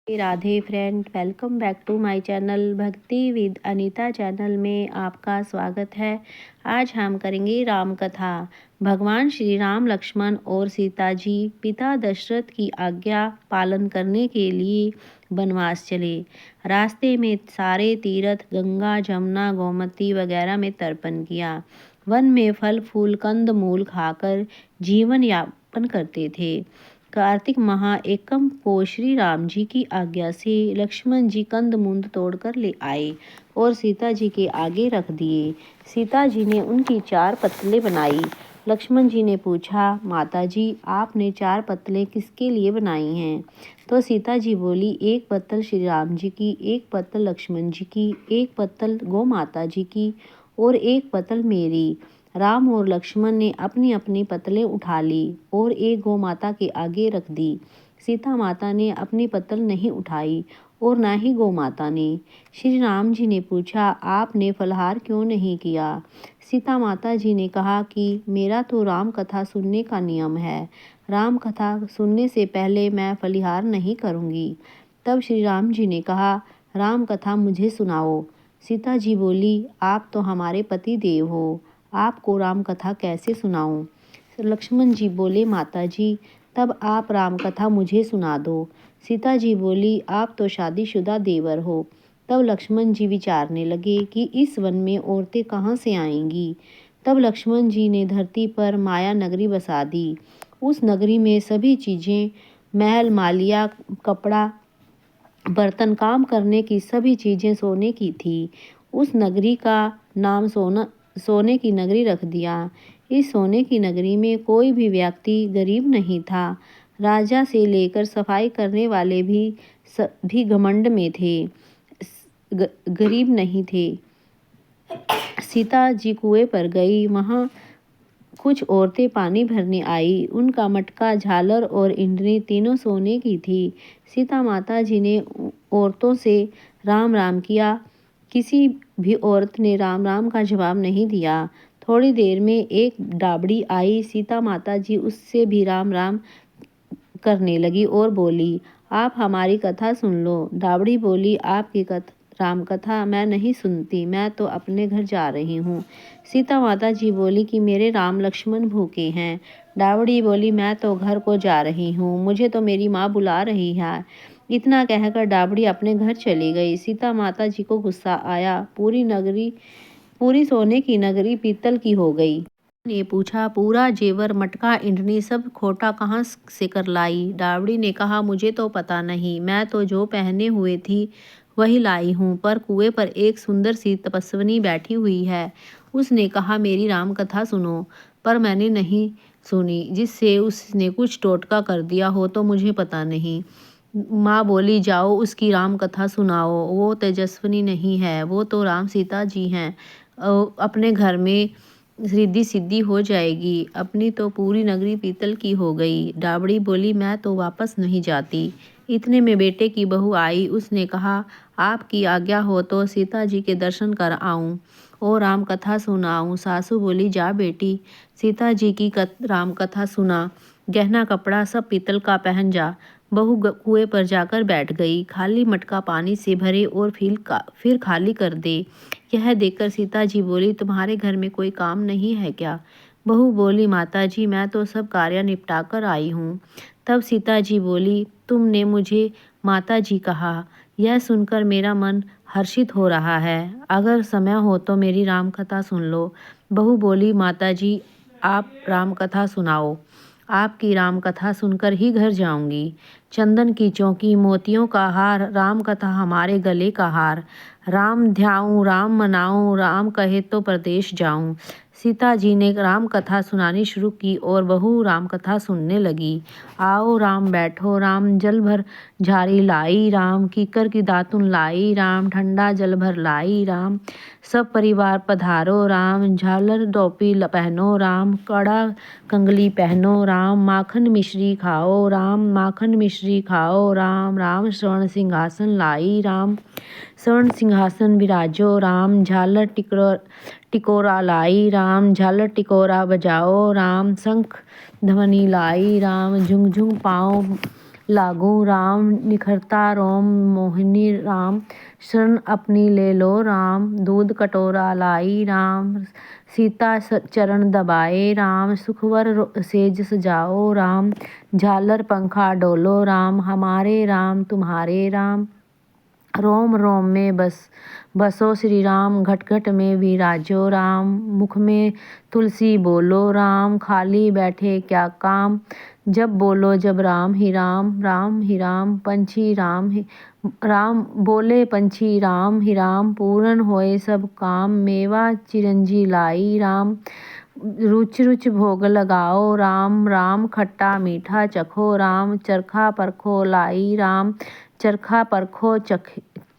Radhe friend, welcome back to my channel Bhakti with Anita channel में आपका स्वागत है। आज हम करेंगे राम कथा। भगवान श्री राम, लक्ष्मण और सीता जी पिता दशरथ की आज्ञा पालन करने के लिए वनवास चले। रास्ते में सारे तीर्थ गंगा, जमुना, गोमती वगैरह में तर्पण किया। वन में फल फूल कंद मूल खाकर जीवन यापन करते थे। कार्तिक माह एकम को श्री राम जी की आज्ञा से लक्ष्मण जी कंद मूंद तोड़कर ले आए और सीता जी के आगे रख दिए। सीता जी ने उनकी 4 पत्तलें बनाई। लक्ष्मण जी ने पूछा, माता जी आपने 4 पत्तलें किसके लिए बनाई हैं? तो सीता जी बोली, 1 पत्तल श्री राम जी की, 1 पत्तल लक्ष्मण जी की, 1 पत्तल गौ माता जी की और 1 पत्तल मेरी। राम और लक्ष्मण ने अपनी अपनी पत्तलें उठा ली और एक गौ माता के आगे रख दी। सीता माता ने अपनी पत्तल नहीं उठाई और न ही गौ माता ने। श्री राम जी ने पूछा, आपने फलाहार क्यों नहीं किया? सीता माता जी ने कहा कि मेरा तो राम कथा सुनने का नियम है। राम कथा सुनने से पहले मैं फलाहार नहीं करूँगी। तब श्री राम जी ने कहा, राम कथा मुझे सुनाओ। सीता जी बोली, आप तो हमारे पति देव हो, आपको राम कथा कैसे सुनाऊं? लक्ष्मण जी बोले, माता जी तब आप राम कथा मुझे सुना दो। सीता जी बोली, आप तो शादीशुदा देवर हो। तब लक्ष्मण जी विचारने लगे कि इस वन में औरतें कहाँ से आएंगी। तब लक्ष्मण जी ने धरती पर माया नगरी बसा दी। उस नगरी में सभी चीज़ें, महल, मालिया, कपड़ा, बर्तन, काम करने की सभी चीज़ें सोने की थी। उस नगरी का नाम सोने की नगरी रख दिया। इस सोने की नगरी में कोई भी व्यक्ति गरीब नहीं था। राजा से लेकर सफाई करने वाले भी घमंड में थे, गरीब नहीं थे। सीता जी कुएं पर गई। वहाँ कुछ औरतें पानी भरने आई। उनका मटका, झालर और इंद्री तीनों सोने की थी। सीता माता जी ने औरतों से राम राम किया। किसी भी औरत ने राम राम का जवाब नहीं दिया। थोड़ी देर में एक डाबड़ी आई। सीता माता जी उससे भी राम राम करने लगी और बोली, आप हमारी कथा सुन लो। डाबड़ी बोली, आपकी राम कथा मैं नहीं सुनती, मैं तो अपने घर जा रही हूँ। सीता माता जी बोली कि मेरे राम लक्ष्मण भूखे हैं। डाबड़ी बोली, मैं तो घर को जा रही हूँ, मुझे तो मेरी माँ बुला रही है। इतना कहकर डाबड़ी अपने घर चली गई। सीता माता जी को गुस्सा आया। पूरी सोने की नगरी पीतल की हो गई। ने पूछा, पूरा जेवर, मटका, इंडनी सब खोटा कहाँ से कर लाई? डाबड़ी ने कहा, मुझे तो पता नहीं, मैं तो जो पहने हुए थी वही लाई हूँ। पर कुएं पर एक सुंदर सी तपस्विनी बैठी हुई है। उसने कहा, मेरी राम कथा सुनो। पर मैंने नहीं सुनी। जिससे उसने कुछ टोटका कर दिया हो तो मुझे पता नहीं। माँ बोली, जाओ उसकी राम कथा सुनाओ। वो तेजस्विनी नहीं है, वो तो राम सीता जी हैं। अपने घर में रिद्धि सिद्धि हो जाएगी। अपनी तो पूरी नगरी पीतल की हो गई। डाबड़ी बोली, मैं तो वापस नहीं जाती। इतने में बेटे की बहू आई। उसने कहा, आपकी आज्ञा हो तो सीता जी के दर्शन कर आऊं और राम कथा सुनाऊं। सासू बोली, जा बेटी, सीता जी की राम कथा सुना। गहना कपड़ा सब पीतल का पहन जा। बहू कुएं पर जाकर बैठ गई। खाली मटका पानी से भरे और फिर खाली कर दे। यह देखकर सीता जी बोली, तुम्हारे घर में कोई काम नहीं है क्या? बहू बोली, माता जी मैं तो सब कार्य निपटा कर आई हूँ। तब सीता जी बोली, तुमने मुझे माता जी कहा, यह सुनकर मेरा मन हर्षित हो रहा है। अगर समय हो तो मेरी राम कथा सुन लो। बहू बोली, माता जी आप राम कथा सुनाओ। आपकी राम कथा सुनकर ही घर जाऊंगी। चंदन की चौकी, मोतियों का हार, राम कथा हमारे गले का हार। राम ध्याऊं, राम मनाऊं, राम कहे तो प्रदेश जाऊं। सीता जी ने राम कथा सुनानी शुरू की और बहू राम कथा सुनने लगी। आओ राम बैठो, राम जल भर झारी लाई, राम कीकर की दातुन लाई, राम ठंडा जल भर लाई, राम सब परिवार पधारो, राम झालर टोपी पहनो, राम कड़ा कंगली पहनो, राम माखन मिश्री खाओ, राम माखन मिश्री खाओ, राम राम स्वर्ण सिंहासन लाई, राम स्वर्ण सिंहासन विराजो, राम झालर टिकोरा लाई, राम झालर टिकोरा बजाओ, राम शंख ध्वनि लाई, राम झुंझुंग पाँव लागू राम, निखरता रोम मोहिनी राम, शरण अपनी ले लो राम, दूध कटोरा लाई राम, सीता चरण दबाए राम, सुखवर सेज सजाओ राम, झालर पंखा डोलो राम, हमारे राम तुम्हारे राम, रोम रोम में बसो श्री राम, घट घट में विराजो राम, मुख में तुलसी बोलो राम, खाली बैठे क्या काम, जब बोलो जब राम ही राम, राम ही राम, पंछी राम ही राम बोले, पंछी राम ही राम, पूर्ण होए सब काम, मेवा चिरंजी लाई राम, रुच रुच भोग लगाओ राम, राम खट्टा मीठा चखो राम, चरखा परखो लाई राम, चरखा परखो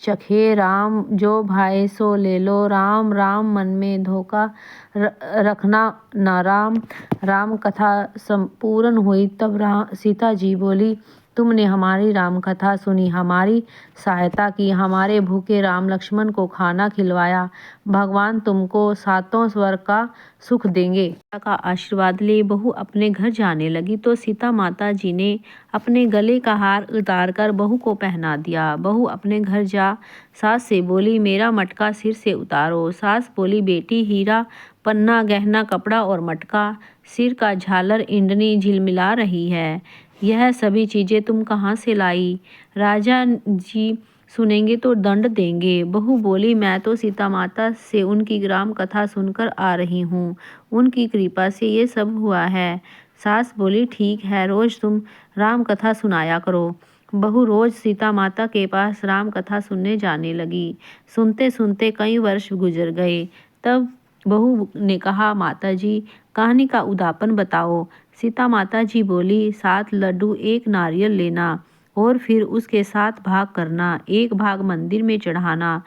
चखे राम, जो भाए सो ले लो राम, राम मन में धोखा रखना न राम। राम कथा संपूर्ण हुई तब सीता जी बोली, तुमने हमारी राम कथा सुनी, हमारी सहायता की, हमारे भूखे राम लक्ष्मण को खाना खिलवाया, भगवान तुमको सातों स्वर्ग का सुख देंगे। सीता का आशीर्वाद ले बहू अपने घर जाने लगी तो सीता माता जी ने अपने गले का हार उतार कर बहू को पहना दिया। बहू अपने घर जा सास से बोली, मेरा मटका सिर से उतारो। सास बोली, बेटी हीरा पन्ना गहना कपड़ा और मटका, सिर का झालर इंडनी झिलमिला रही है, यह सभी चीजें तुम कहाँ से लाई? राजा जी सुनेंगे तो दंड देंगे। बहू बोली, मैं तो सीता माता से उनकी राम कथा सुनकर आ रही हूँ, उनकी कृपा से ये सब हुआ है। सास बोली, ठीक है, रोज तुम राम कथा सुनाया करो। बहू रोज सीता माता के पास राम कथा सुनने जाने लगी। सुनते सुनते कई वर्ष गुजर गए। तब बहू ने कहा, माता जी कहानी का उदापन बताओ। सीता माता जी बोली, 7 लड्डू 1 नारियल लेना और फिर उसके 7 भाग करना, एक भाग मंदिर में चढ़ाना,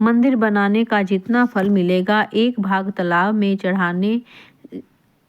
मंदिर बनाने का जितना फल मिलेगा, एक भाग तालाब में चढ़ाने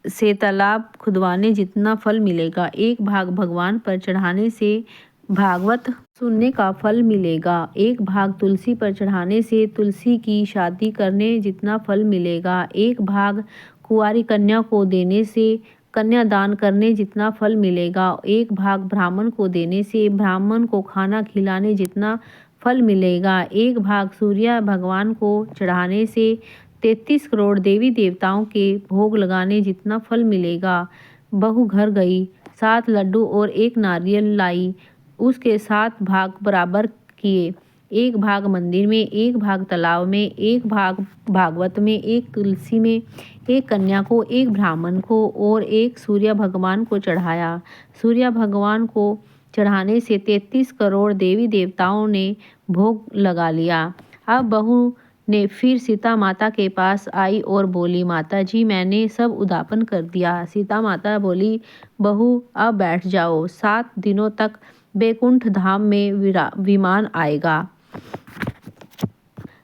से तालाब खुदवाने जितना फल मिलेगा, एक भाग भगवान पर चढ़ाने से भागवत सुनने का फल मिलेगा, एक भाग तुलसी पर चढ़ाने से तुलसी की शादी करने जितना फल मिलेगा, एक भाग कुंवारी कन्या को देने से कन्यादान करने जितना फल मिलेगा, एक भाग ब्राह्मण को देने से ब्राह्मण को खाना खिलाने जितना फल मिलेगा, एक भाग सूर्य भगवान को चढ़ाने से 33 करोड़ देवी देवताओं के भोग लगाने जितना फल मिलेगा। बहू घर गई, 7 लड्डू और 1 नारियल लाई, उसके 7 भाग बराबर किए, एक भाग मंदिर में, एक भाग तालाब में, एक भाग भागवत में, एक तुलसी में, एक कन्या को, एक ब्राह्मण को और एक सूर्य भगवान को चढ़ाया। सूर्य भगवान को चढ़ाने से 33 करोड़ देवी देवताओं ने भोग लगा लिया। अब बहू ने फिर सीता माता के पास आई और बोली, माता जी मैंने सब उदापन कर दिया। सीता माता बोली, बहू अब बैठ जाओ, 7 दिनों तक बैकुंठ धाम में विमान आएगा।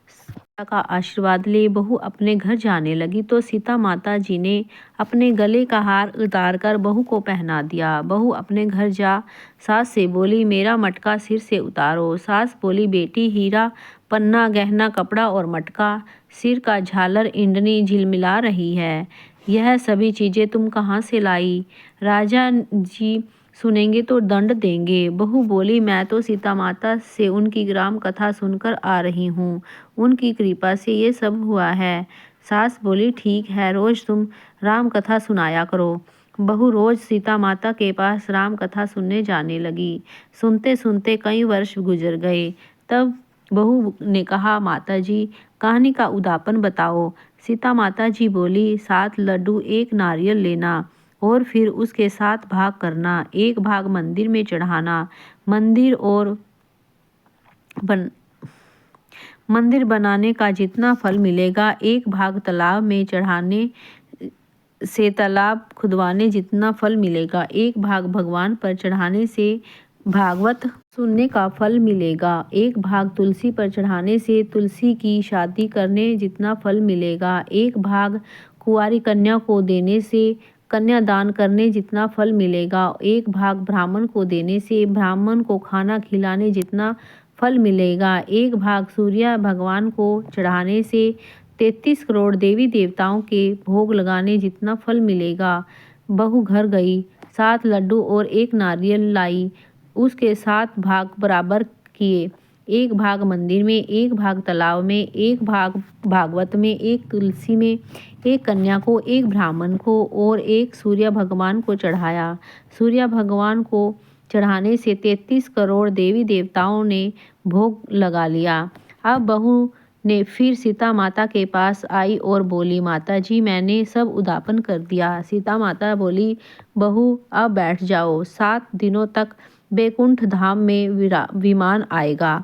सीता का आशीर्वाद ले बहू अपने घर जाने लगी तो सीता माता जी ने अपने गले का हार उतार कर बहू को पहना दिया। बहू अपने घर जा सास से बोली, मेरा मटका सिर से उतारो। सास बोली, बेटी हीरा पन्ना गहना कपड़ा और मटका, सिर का झालर इंडनी झिलमिला रही है, यह सभी चीजें तुम कहाँ से लाई? राजा जी सुनेंगे तो दंड देंगे। बहू बोली, मैं तो सीता माता से उनकी राम कथा सुनकर आ रही हूँ, उनकी कृपा से ये सब हुआ है। सास बोली, ठीक है, रोज तुम राम कथा सुनाया करो। बहू रोज सीता माता के पास राम कथा सुनने जाने लगी। सुनते सुनते कई वर्ष गुजर गए। तब बहू ने कहा, माता जी कहानी का उदापन बताओ। सीता माता जी बोली, 7 लड्डू 1 नारियल लेना और फिर उसके 7 भाग करना, एक भाग मंदिर में चढ़ाना, मंदिर बनाने का जितना फल मिलेगा, एक भाग तालाब में चढ़ाने से तालाब खुदवाने जितना फल मिलेगा, एक भाग भगवान पर चढ़ाने से भागवत सुनने का फल मिलेगा, एक भाग तुलसी पर चढ़ाने से तुलसी की शादी करने जितना फल मिलेगा, एक भाग कुंवारी कन्या को देने से कन्यादान करने जितना फल मिलेगा, एक भाग ब्राह्मण को देने से ब्राह्मण को खाना खिलाने जितना फल मिलेगा, एक भाग सूर्य भगवान को चढ़ाने से 33 करोड़ देवी देवताओं के भोग लगाने जितना फल मिलेगा। बहू घर गई, 7 लड्डू और 1 नारियल लाई। उसके 7 भाग बराबर किए, 1 भाग मंदिर में, 1 भाग तालाब में, 1 भाग भागवत में, 1 तुलसी में, 1 कन्या को, 1 ब्राह्मण को और 1 सूर्य भगवान को चढ़ाया। सूर्य भगवान को चढ़ाने से 33 करोड़ देवी देवताओं ने भोग लगा लिया। अब बहू ने फिर सीता माता के पास आई और बोली, माता जी मैंने सब उद्यापन कर दिया। सीता माता बोली, बहू अब बैठ जाओ, 7 दिनों तक बैकुंठ धाम में विमान आएगा।